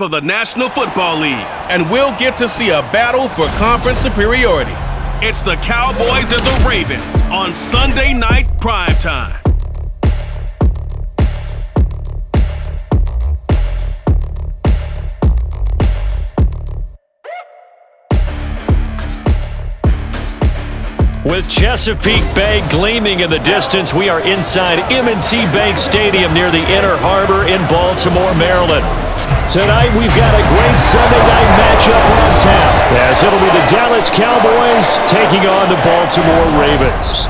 of the National Football League, and we'll get to see a battle for conference superiority. It's the Cowboys and the Ravens on Sunday night primetime. With Chesapeake Bay gleaming in the distance, we are inside M&T Bank Stadium near the Inner Harbor in Baltimore, Maryland. Tonight, we've got a great Sunday night matchup on tap, as it'll be the Dallas Cowboys taking on the Baltimore Ravens.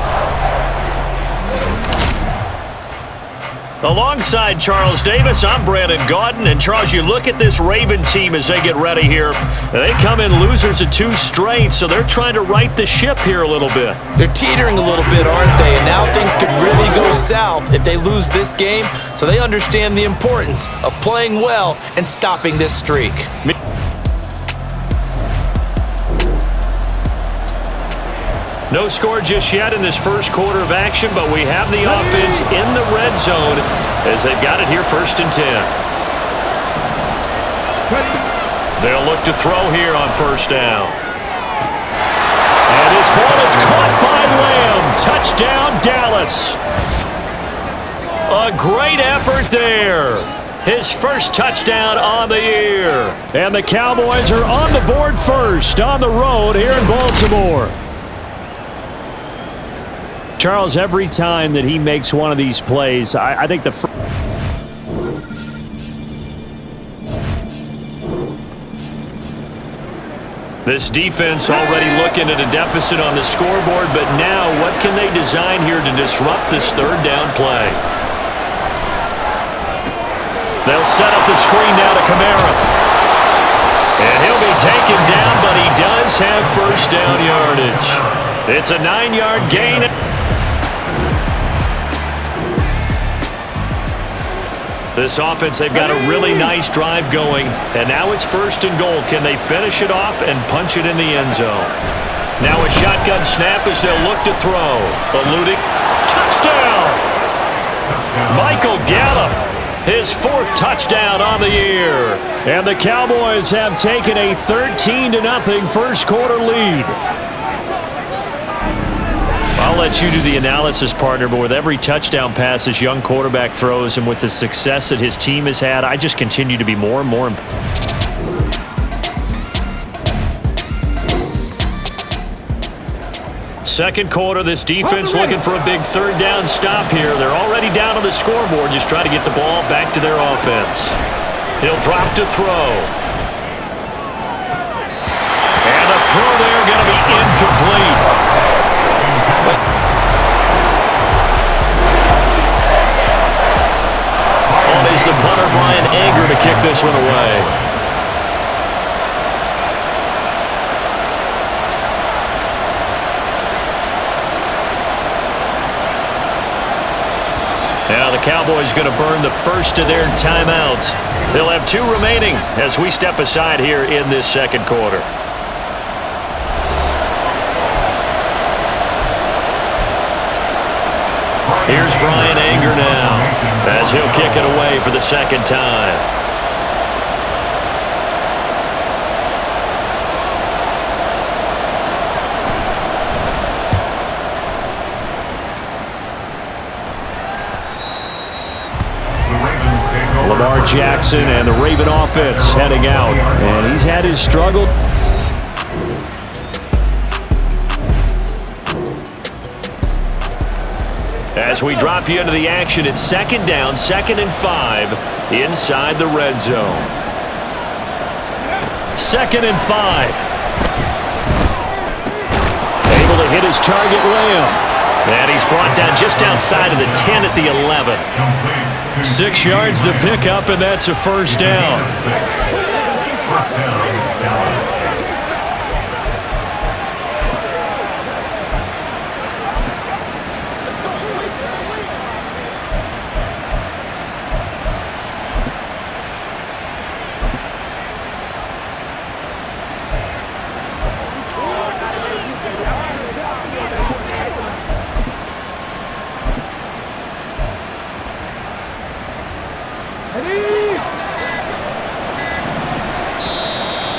Alongside Charles Davis, I'm Brandon Gaudin. And Charles, you look at this Raven team as they get ready here. They come in losers of 2 straight, so they're trying to right the ship here a little bit. They're teetering a little bit, aren't they? And now things could really go south if they lose this game. So they understand the importance of playing well and stopping this streak. No score just yet in this first quarter of action, but we have the offense in the red zone as they've got it here 1st and 10. They'll look to throw here on 1st down. And this ball is caught by Lamb. Touchdown, Dallas. A great effort there. His first touchdown on the year. And the Cowboys are on the board first on the road here in Baltimore. Charles, every time that he makes one of these plays, I think this defense already looking at a deficit on the scoreboard, but now what can they design here to disrupt this 3rd down play? They'll set up the screen now to Kamara. And he'll be taken down, but he does have 1st down yardage. It's a 9-yard gain. This offense, they've got a really nice drive going, and now it's 1st and goal. Can they finish it off and punch it in the end zone? Now a shotgun snap as they'll look to throw. Eluding. Touchdown! Michael Gallup, his 4th touchdown on the year. And the Cowboys have taken a 13-0 first quarter lead. I'll let you do the analysis, partner, but with every touchdown pass this young quarterback throws and with the success that his team has had, I just continue to be more and more impressed. Second quarter, this defense looking for a big 3rd down stop here. They're already down on the scoreboard, just trying to get the ball back to their offense. He'll drop to throw. And the throw there going to be incomplete. On is the punter, Brian Anger, to kick this one away. Now the Cowboys going to burn the first of their timeouts. They'll have 2 remaining as we step aside here in this second quarter. Here's Brian Anger now as he'll kick it away for the 2nd time. Lamar Jackson and the Raven offense heading out, and he's had his struggle. As we drop you into the action, it's 2nd down, 2nd and 5 inside the red zone. 2nd and 5. Able to hit his target, Lamb. And he's brought down just outside of the 10 at the 11. 6 yards the pickup, and that's a 1st down.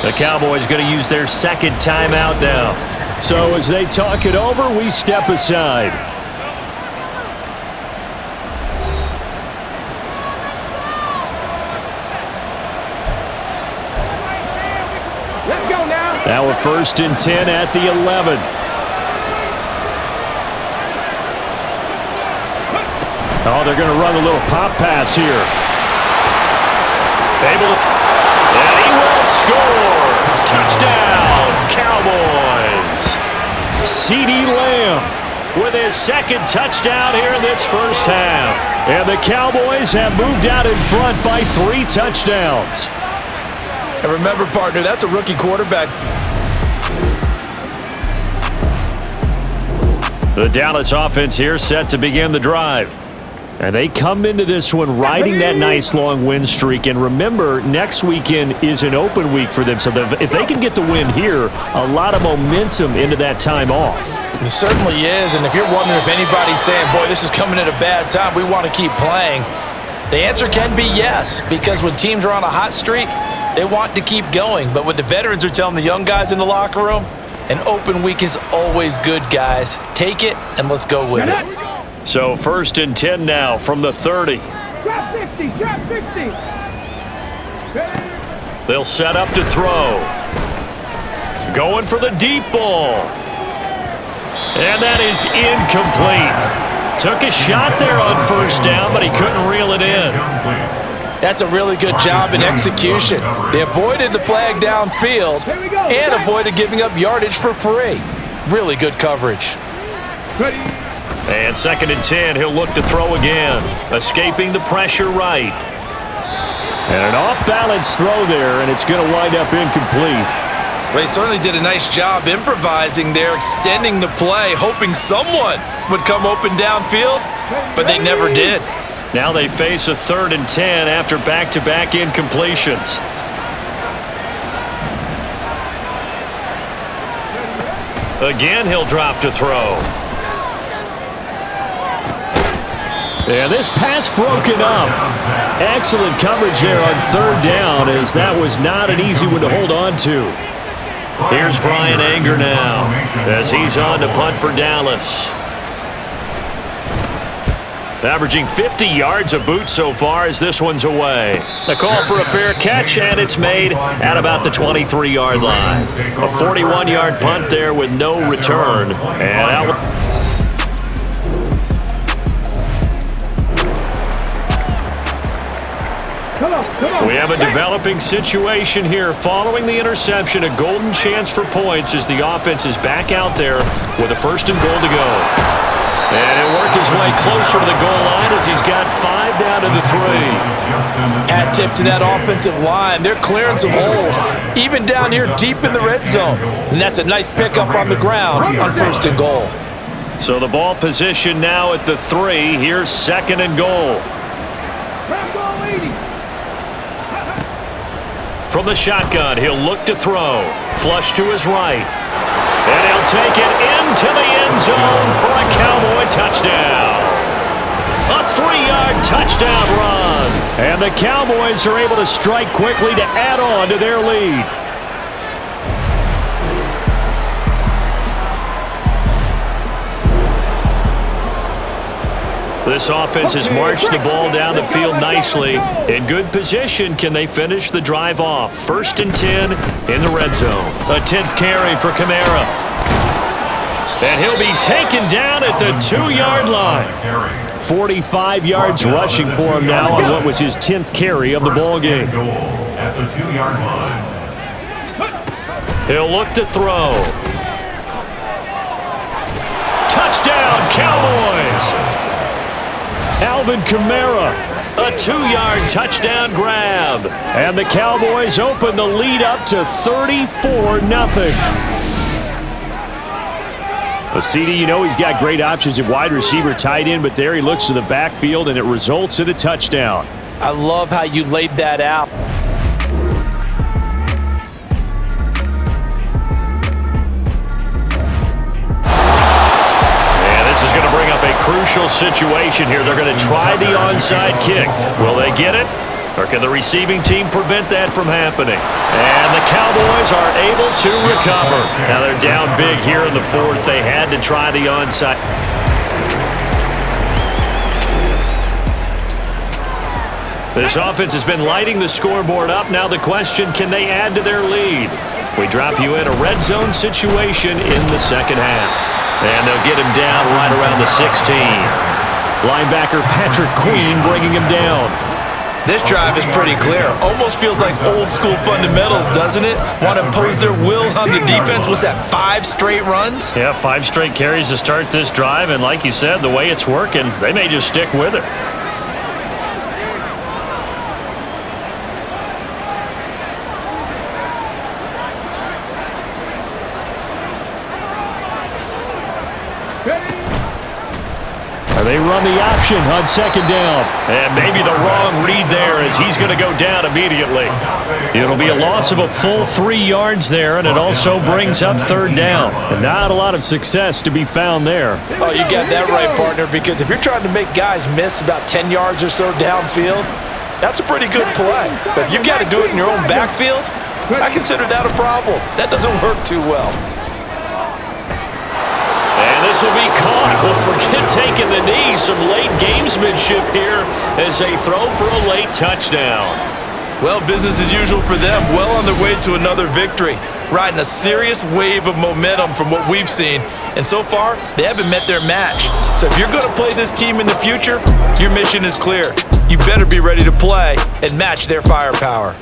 The Cowboys going to use their second timeout now. So as they talk it over, we step aside. Let's go now. Now a 1st and 10 at the 11. Oh, they're going to run a little pop pass here. Able to, and he will score. Touchdown, Cowboys. CeeDee Lamb with his second touchdown here in this first half. And the Cowboys have moved out in front by 3 touchdowns. And remember, partner, that's a rookie quarterback. The Dallas offense here set to begin the drive. And they come into this one riding that nice long win streak. And remember, next weekend is an open week for them. So if they can get the win here, a lot of momentum into that time off. It certainly is. And if you're wondering if anybody's saying, boy, this is coming at a bad time, we want to keep playing, the answer can be yes. Because when teams are on a hot streak, they want to keep going. But what the veterans are telling the young guys in the locker room, an open week is always good, guys. Take it and let's go with it. So 1st and 10 now from the 30. Drop 50, drop 50. They'll set up to throw. Going for the deep ball. And that is incomplete. Took a shot there on 1st down, but he couldn't reel it in. That's a really good job in execution. They avoided the flag downfield and avoided giving up yardage for free. Really good coverage. And 2nd and 10, he'll look to throw again. Escaping the pressure right. And an off-balance throw there, and it's going to wind up incomplete. Well, they certainly did a nice job improvising there, extending the play, hoping someone would come open downfield, but they never did. Now they face a 3rd and 10 after back-to-back incompletions. Again, he'll drop to throw. And this pass broken up. Excellent coverage there on 3rd down, as that was not an easy one to hold on to. Here's Brian Anger now as he's on to punt for Dallas. Averaging 50 yards a boot so far as this one's away. The call for a fair catch, and it's made at about the 23-yard line. A 41-yard punt there with no return. And we have a developing situation here following the interception. A golden chance for points as the offense is back out there with a 1st and goal to go. And he'll work his way closer to the goal line as he's got 5 down to the 3. Hat tip to that offensive line. They're clearing some holes, even down here deep in the red zone. And that's a nice pickup on the ground on 1st and goal. So the ball position now at the 3. Here's 2nd and goal. From the shotgun, he'll look to throw. Flush to his right. And he'll take it into the end zone for a Cowboy touchdown. A 3-yard touchdown run. And the Cowboys are able to strike quickly to add on to their lead. This offense has marched the ball down the field nicely. In good position, can they finish the drive off? 1st and 10 in the red zone. A 10th carry for Kamara. And he'll be taken down at the 2-yard line. 45 yards rushing for him now on what was his 10th carry of the ball game. At the 2-yard line. He'll look to throw. Touchdown, Cowboys! Alvin Kamara, a 2-yard touchdown grab. And the Cowboys open the lead up to 34-0. Well, CeeDee, you know he's got great options at wide receiver, tight end, but there he looks to the backfield, and it results in a touchdown. I love how you laid that out. Going to bring up a crucial situation here. They're going to try the onside kick. Will they get it? Or can the receiving team prevent that from happening? And the Cowboys are able to recover. Now they're down big here in the fourth. They had to try the onside. This offense has been lighting the scoreboard up. Now the question, can they add to their lead? We drop you in a red zone situation in the second half. And they'll get him down right around the 16. Linebacker Patrick Queen bringing him down. This drive is pretty clear. Almost feels like old school fundamentals, doesn't it? Want to impose their will on the defense. Was that 5 straight runs? Yeah, 5 straight carries to start this drive. And like you said, the way it's working, they may just stick with it. They run the option on second down. And maybe the wrong read there as he's going to go down immediately. It'll be a loss of a full 3 yards there, and it also brings up third down. And not a lot of success to be found there. Oh, you got that right, partner, because if you're trying to make guys miss about 10 yards or so downfield, that's a pretty good play. But if you've got to do it in your own backfield, I consider that a problem. That doesn't work too well. And this will be caught. Well, forget taking the knee. Some late gamesmanship here as they throw for a late touchdown. Well, business as usual for them. Well on their way to another victory. Riding a serious wave of momentum from what we've seen. And so far, they haven't met their match. So if you're going to play this team in the future, your mission is clear. You better be ready to play and match their firepower.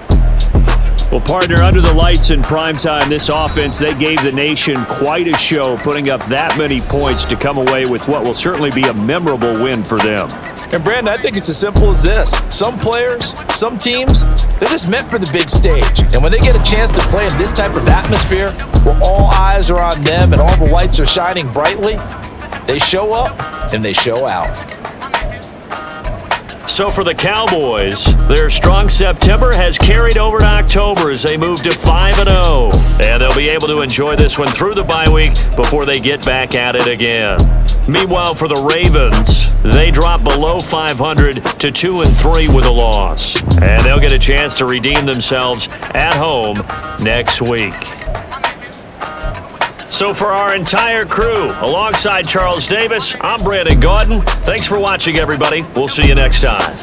Well, partner, under the lights in primetime, this offense, they gave the nation quite a show, putting up that many points to come away with what will certainly be a memorable win for them. And, Brandon, I think it's as simple as this. Some players, some teams, they're just meant for the big stage. And when they get a chance to play in this type of atmosphere, where all eyes are on them and all the lights are shining brightly, they show up and they show out. So for the Cowboys, their strong September has carried over to October as they move to 5-0. And they'll be able to enjoy this one through the bye week before they get back at it again. Meanwhile, for the Ravens, they drop below 500 to 2-3 with a loss. And they'll get a chance to redeem themselves at home next week. So for our entire crew, alongside Charles Davis, I'm Brandon Gaudin. Thanks for watching, everybody. We'll see you next time.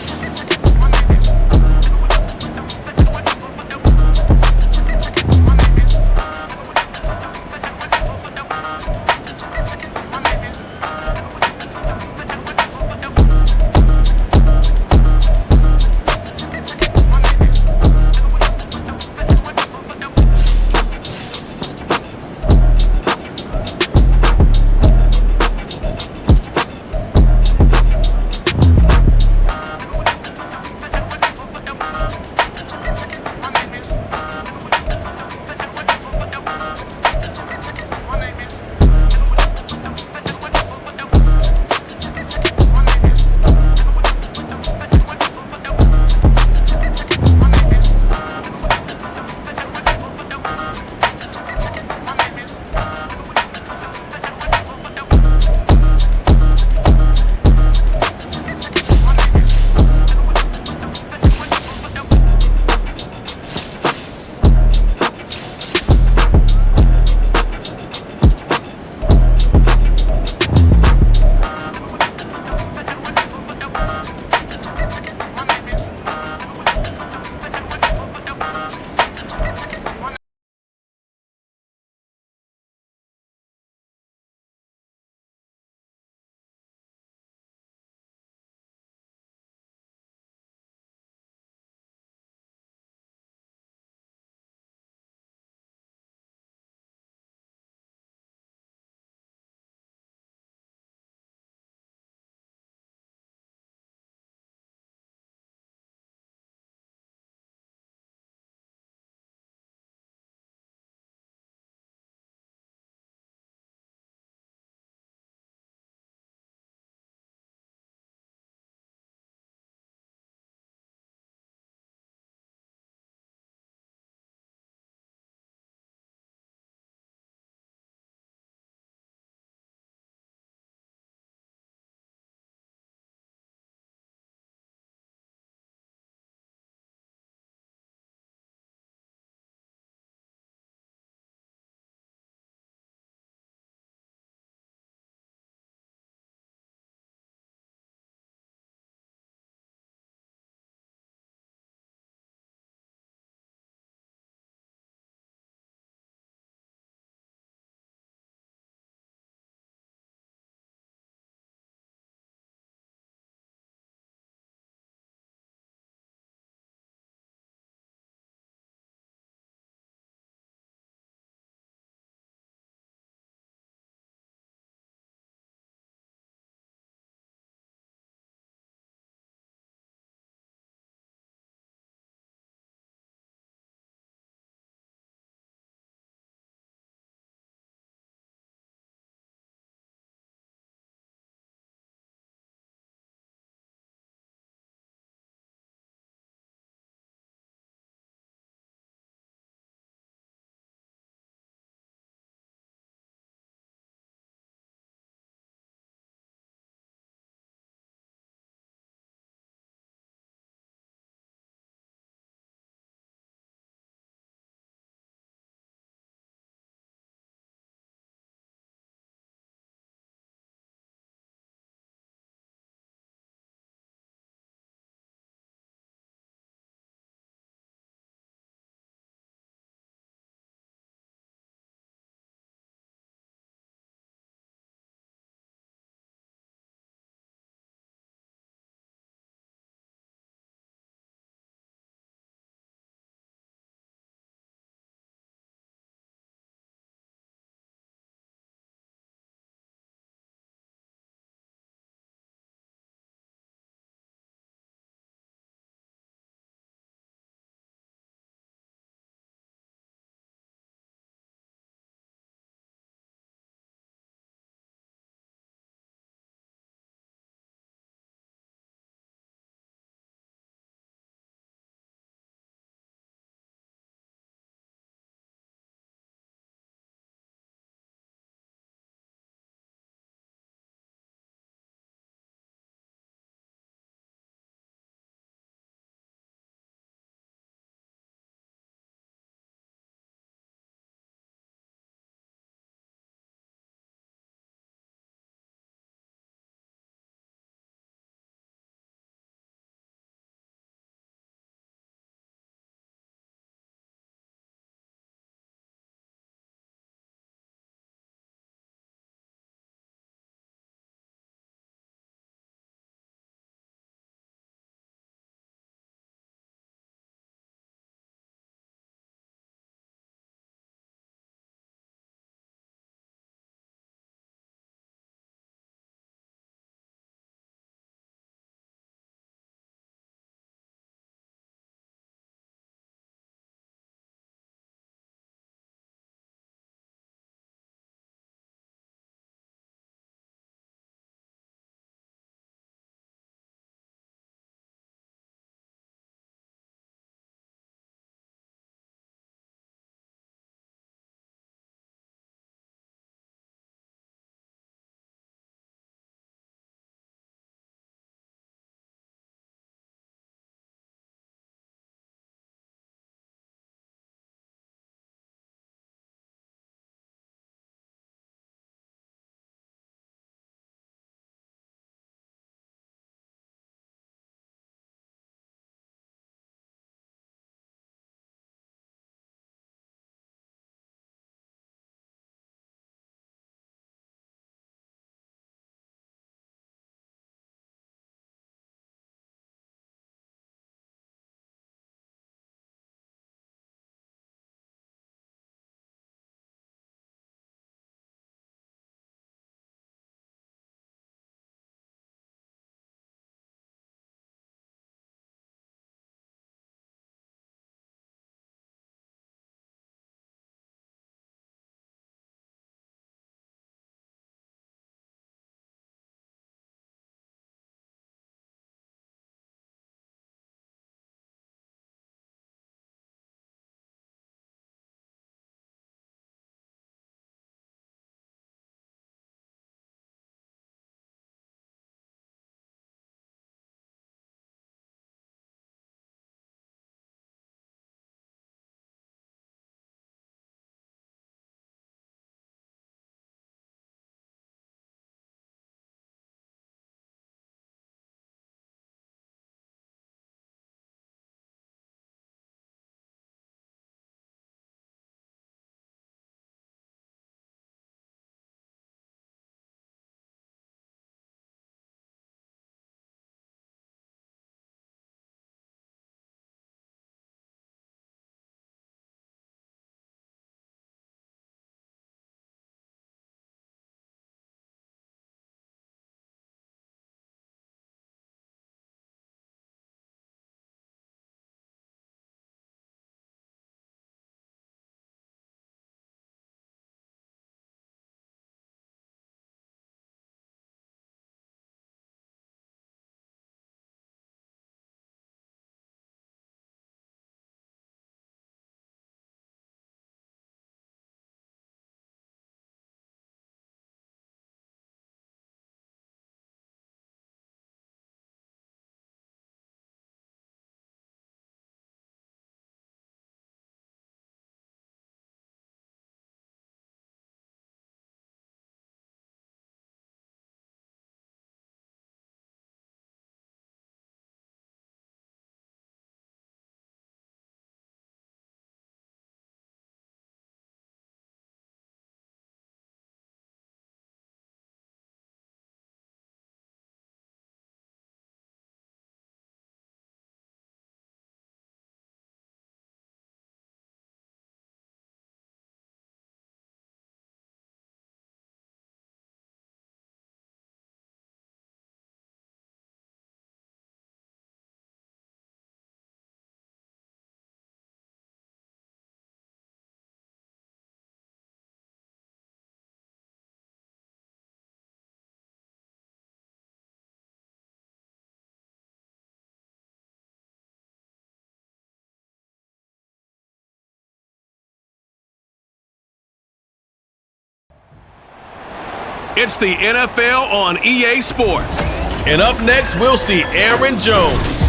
It's the NFL on EA Sports. And up next, we'll see Aaron Jones.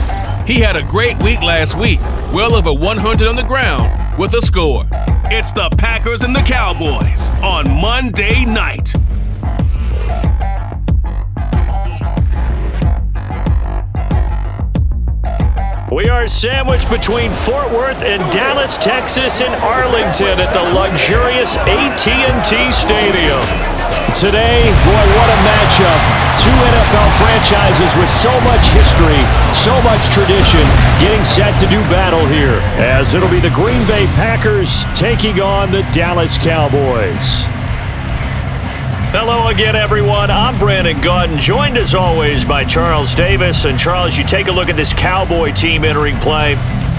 He had a great week last week, well over 100 on the ground with a score. It's the Packers and the Cowboys on Monday night. We are sandwiched between Fort Worth and Dallas, Texas, and Arlington at the luxurious AT&T Stadium. Today, boy, what a matchup. Two NFL franchises with so much history, so much tradition, getting set to do battle here, as it'll be the Green Bay Packers taking on the Dallas Cowboys. Hello again, everyone. I'm Brandon Gaudin, joined as always by Charles Davis. And Charles, you take a look at this Cowboy team entering play.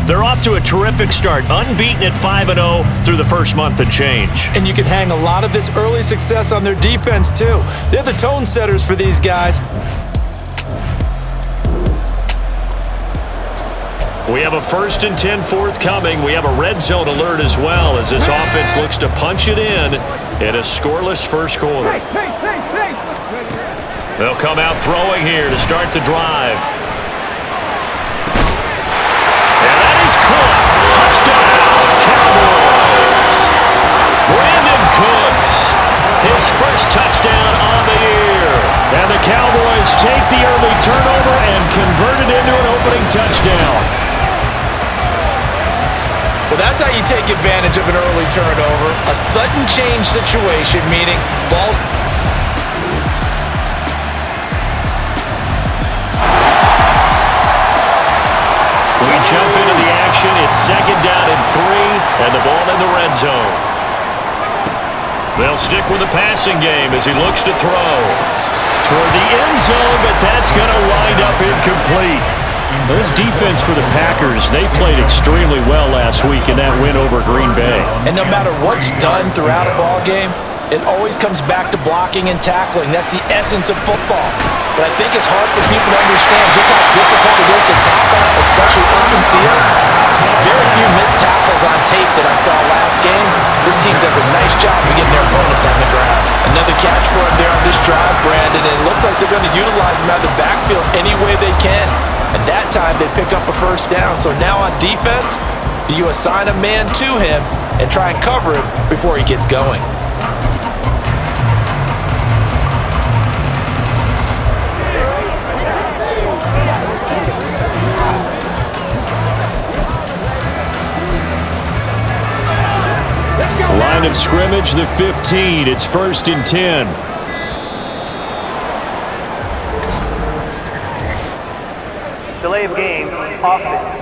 They're off to a terrific start, unbeaten at 5-0 through the first month and change. And you can hang a lot of this early success on their defense, too. They're the tone setters for these guys. We have a 1st and 10 forthcoming. We have a red zone alert as well as this offense looks to punch it in a scoreless first quarter. They'll come out throwing here to start the drive. And that is caught. Touchdown, Cowboys. Brandon Cooks, his first touchdown on the year. And the Cowboys take the early turnover and convert it into an opening touchdown. Well, that's how you take advantage of an early turnover. A sudden change situation, meaning balls. We jump into the action. It's 2nd down and 3, and the ball in the red zone. They'll stick with the passing game as he looks to throw toward the end zone, but that's going to wind up incomplete. This defense for the Packers, they played extremely well last week in that win over Green Bay. And no matter what's done throughout a ball game, it always comes back to blocking and tackling. That's the essence of football. But I think it's hard for people to understand just how difficult it is to tackle, especially open field. Very few missed tackles on tape that I saw last game. This team does a nice job of getting their opponents on the ground. Another catch for him there on this drive, Brandon, and it looks like they're going to utilize him out of the backfield any way they can. And that time they pick up a first down. So now on defense, do you assign a man to him and try and cover him before he gets going? Line of scrimmage, the 15. It's 1st and 10. Delay of game, offense.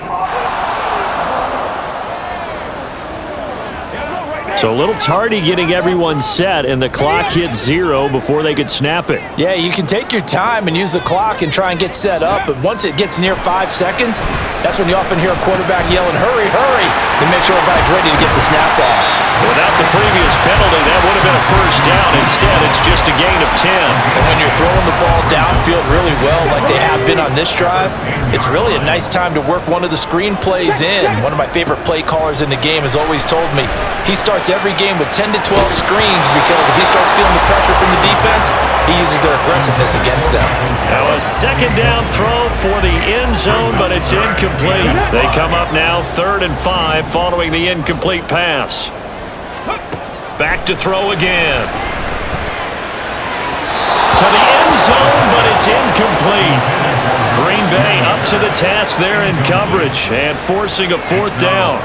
So a little tardy getting everyone set, and the clock hits 0 before they could snap it. Yeah, you can take your time and use the clock and try and get set up, but once it gets near 5 seconds, that's when you often hear a quarterback yelling, "Hurry, hurry," to make sure everybody's ready to get the snap off. Without the previous penalty, that would have been a first down. Instead, it's just a gain of 10. And when you're throwing the ball downfield really well like they have been on this drive, it's really a nice time to work one of the screen plays in. One of my favorite play callers in the game has always told me he starts every game with 10 to 12 screens because if he starts feeling the pressure from the defense, he uses their aggressiveness against them. Now a 2nd down throw for the end zone, but it's incomplete. They come up now 3rd and 5 following the incomplete pass. Back to throw again. To the end zone, but it's incomplete. Green Bay up to the task there in coverage and forcing a 4th down.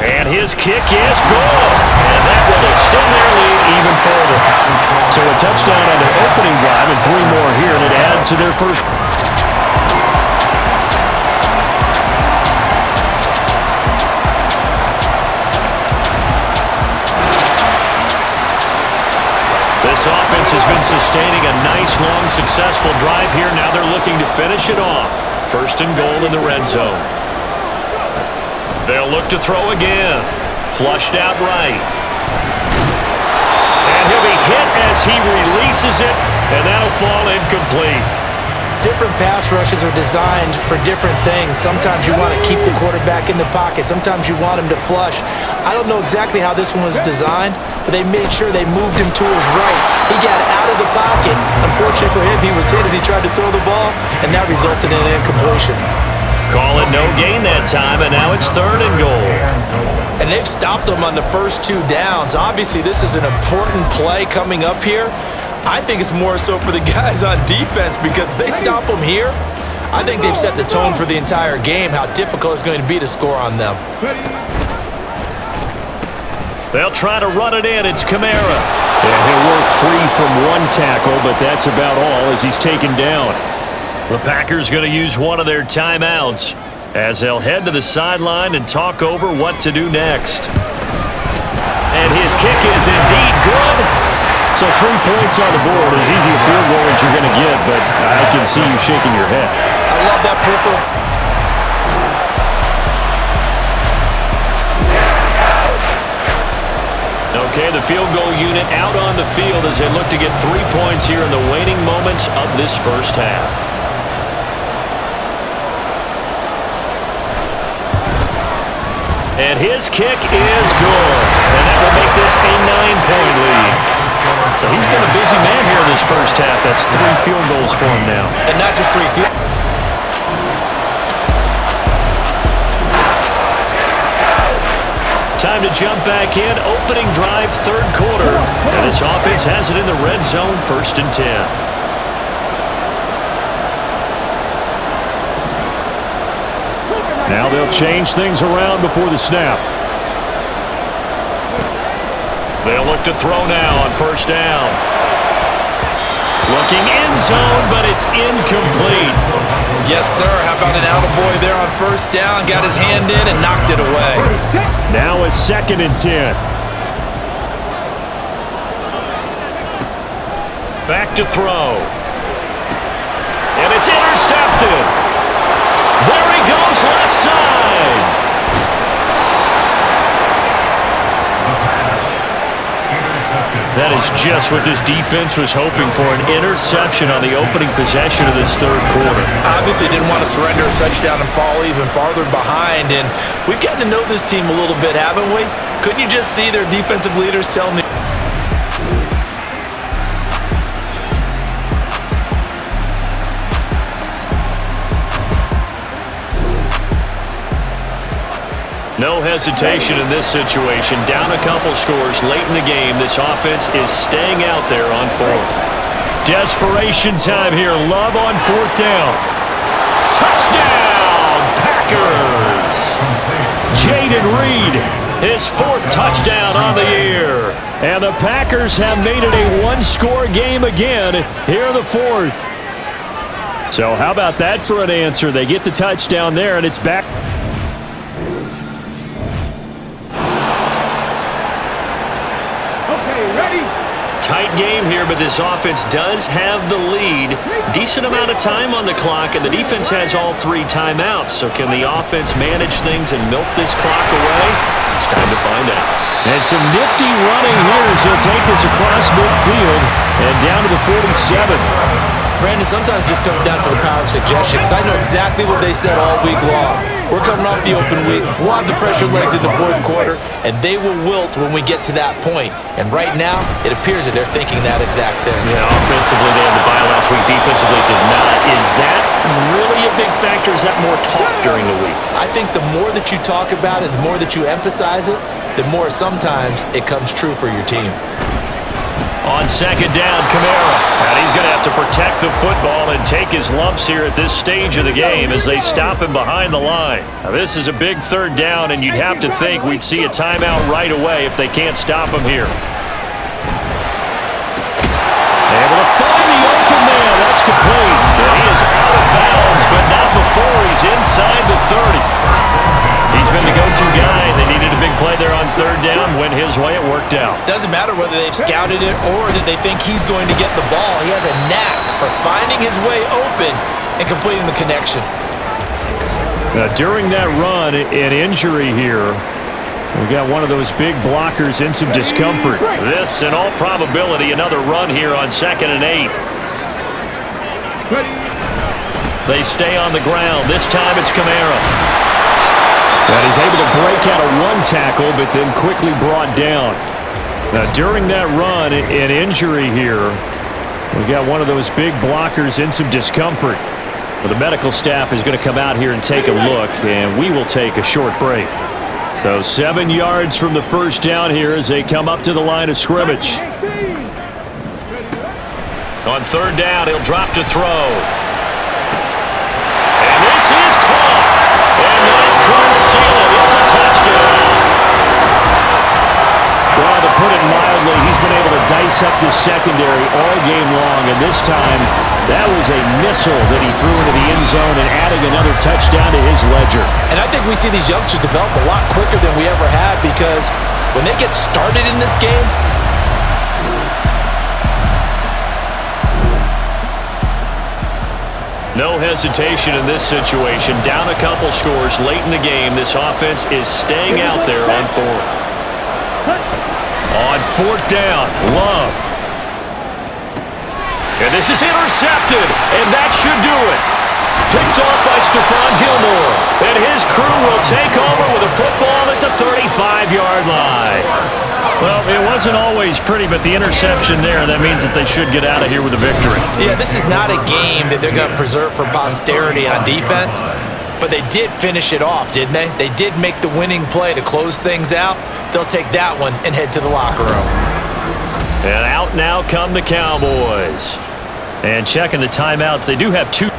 And his kick is good. And that will extend their lead even further. So a touchdown on their opening drive and 3 more here, and it adds to their first. This offense has been sustaining a nice, long, successful drive here. Now they're looking to finish it off. 1st and goal in the red zone. They'll look to throw again. Flushed out right. And he'll be hit as he releases it, and that'll fall incomplete. different pass rushes are designed for different things. Sometimes you want to keep the quarterback in the pocket. Sometimes you want him to flush. I don't know exactly how this one was designed, but they made sure they moved him to his right. He got out of the pocket. Unfortunately for him, he was hit as he tried to throw the ball, and that resulted in an incompletion. Call it no gain that time, and now it's 3rd and goal. And they've stopped them on the first 2 downs. Obviously, this is an important play coming up here. I think it's more so for the guys on defense because if they stop them here, I think they've set the tone for the entire game, how difficult it's going to be to score on them. They'll try to run it in. It's Kamara. Yeah, he'll work free from one tackle, but that's about all as he's taken down. The Packers going to use one of their timeouts as they'll head to the sideline and talk over what to do next. And his kick is indeed good. So 3 points on the board, as easy a field goal as you're going to get, but I can see you shaking your head. I love that peripheral. Okay, the field goal unit out on the field as they look to get 3 points here in the waning moments of this first half. And his kick is good. And that will make this a 9-point lead. So he's been a busy man here in this first half. That's 3 field goals for him now. And not just 3 field. Time to jump back in. Opening drive, 3rd quarter. And this offense has it in the red zone, 1st and 10. Now they'll change things around before the snap. They'll look to throw now on 1st down. Looking end zone, but it's incomplete. Yes, sir. How about an attaboy there on 1st down? Got his hand in and knocked it away. Now a 2nd and 10. Back to throw. And it's intercepted. There he goes, left side. That is just what this defense was hoping for, an interception on the opening possession of this 3rd quarter. Obviously didn't want to surrender a touchdown and fall even farther behind, and we've gotten to know this team a little bit, haven't we? Couldn't you just see their defensive leaders telling me? No hesitation in this situation. Down a couple scores late in the game. This offense is staying out there on 4th. Desperation time here. Love on 4th down. Touchdown, Packers! Jaden Reed, his 4th touchdown on the year. And the Packers have made it a 1-score game again here in the 4th. So how about that for an answer? They get the touchdown there, and it's back. Tight game here, but this offense does have the lead. Decent amount of time on the clock, and the defense has all 3 timeouts. So can the offense manage things and milk this clock away? It's time to find out. And some nifty running here as he'll take this across midfield and down to the 47. Brandon, sometimes it just comes down to the power of suggestion, because I know exactly what they said all week long. We're coming off the open week. We'll have the fresher legs in the 4th quarter, and they will wilt when we get to that point. And right now, it appears that they're thinking that exact thing. Yeah, offensively, they had the bye last week. Defensively, did not. Is that really a big factor? Is that more talk during the week? I think the more that you talk about it, the more that you emphasize it, the more sometimes it comes true for your team. On 2nd down, Kamara. And he's going to have to protect the football and take his lumps here at this stage of the game as they stop him behind the line. Now, this is a big 3rd down, and you'd have to think we'd see a timeout right away if they can't stop him here. Able to find the open man. That's complete. And he is out of bounds, but not before he's inside the 30. He's been the go-to guy. They needed a big play there on 3rd down. Went his way. It worked out. Doesn't matter whether they've scouted it or that they think he's going to get the ball. He has a knack for finding his way open and completing the connection. Now, during that run, an injury here. We got one of those big blockers in some discomfort. This, in all probability, another run here on 2nd and 8. They stay on the ground. This time it's Kamara. And he's able to break out of one tackle, but then quickly brought down. Now, during that run, an injury here. We got one of those big blockers in some discomfort. Well, the medical staff is going to come out here and take a look, and we will take a short break. So 7 yards from the first down here as they come up to the line of scrimmage. On third down, he'll drop to throw. And this is caught. And that could seal it. It's a touchdown. Well, to put it mildly, he's been able to dice up the secondary all game long. And this time, that was a missile that he threw into the end zone and adding another touchdown to his ledger. And I think we see these youngsters develop a lot quicker than we ever have because when they get started in this game, no hesitation in this situation. Down a couple scores late in the game. This offense is staying out there on fourth. On fourth down, Love. And this is intercepted, and that should do it. Picked off by Stephon Gilmore. And his crew will take over with a football at the 35-yard line. Well, it wasn't always pretty, but the interception there, that means that they should get out of here with a victory. Yeah, this is not a game that they're going to preserve for posterity on defense, but they did finish it off, didn't they? They did make the winning play to close things out. They'll take that one and head to the locker room. And out now come the Cowboys. And checking the timeouts, they do have two.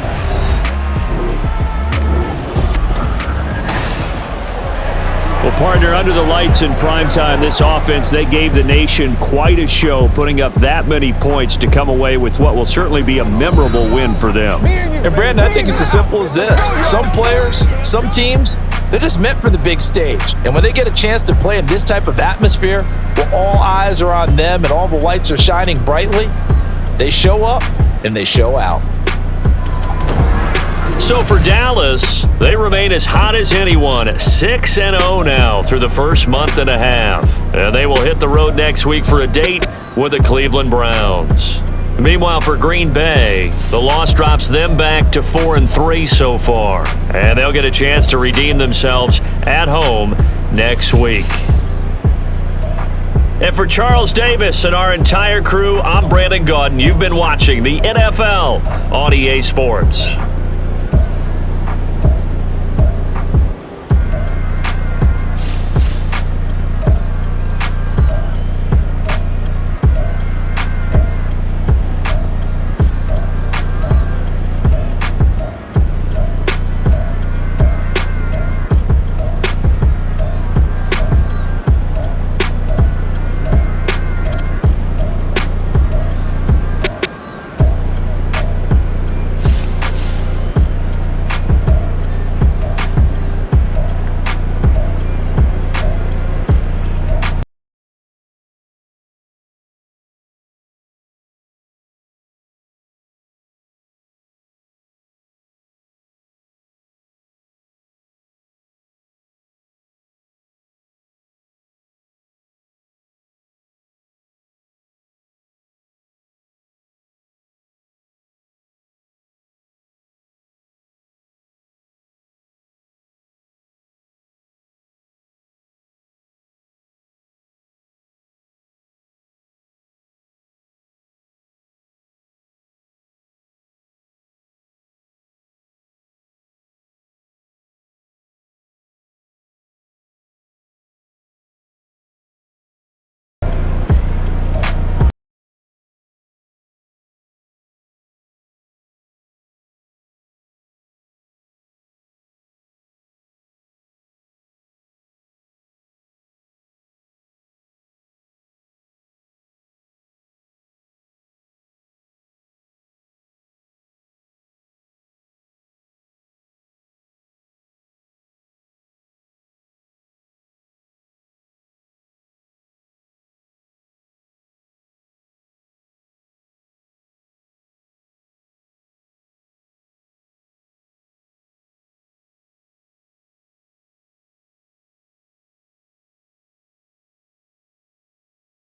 Well, partner, under the lights in primetime, this offense, they gave the nation quite a show, putting up that many points to come away with what will certainly be a memorable win for them. And, Brandon, I think it's as simple as this. Some players, some teams, they're just meant for the big stage. And when they get a chance to play in this type of atmosphere, where all eyes are on them and all the lights are shining brightly, they show up and they show out. So for Dallas, they remain as hot as anyone, 6-0 now through the first month and a half. And they will hit the road next week for a date with the Cleveland Browns. Meanwhile, for Green Bay, the loss drops them back to 4-3 so far. And they'll get a chance to redeem themselves at home next week. And for Charles Davis and our entire crew, I'm Brandon Gaudin. You've been watching the NFL on EA Sports.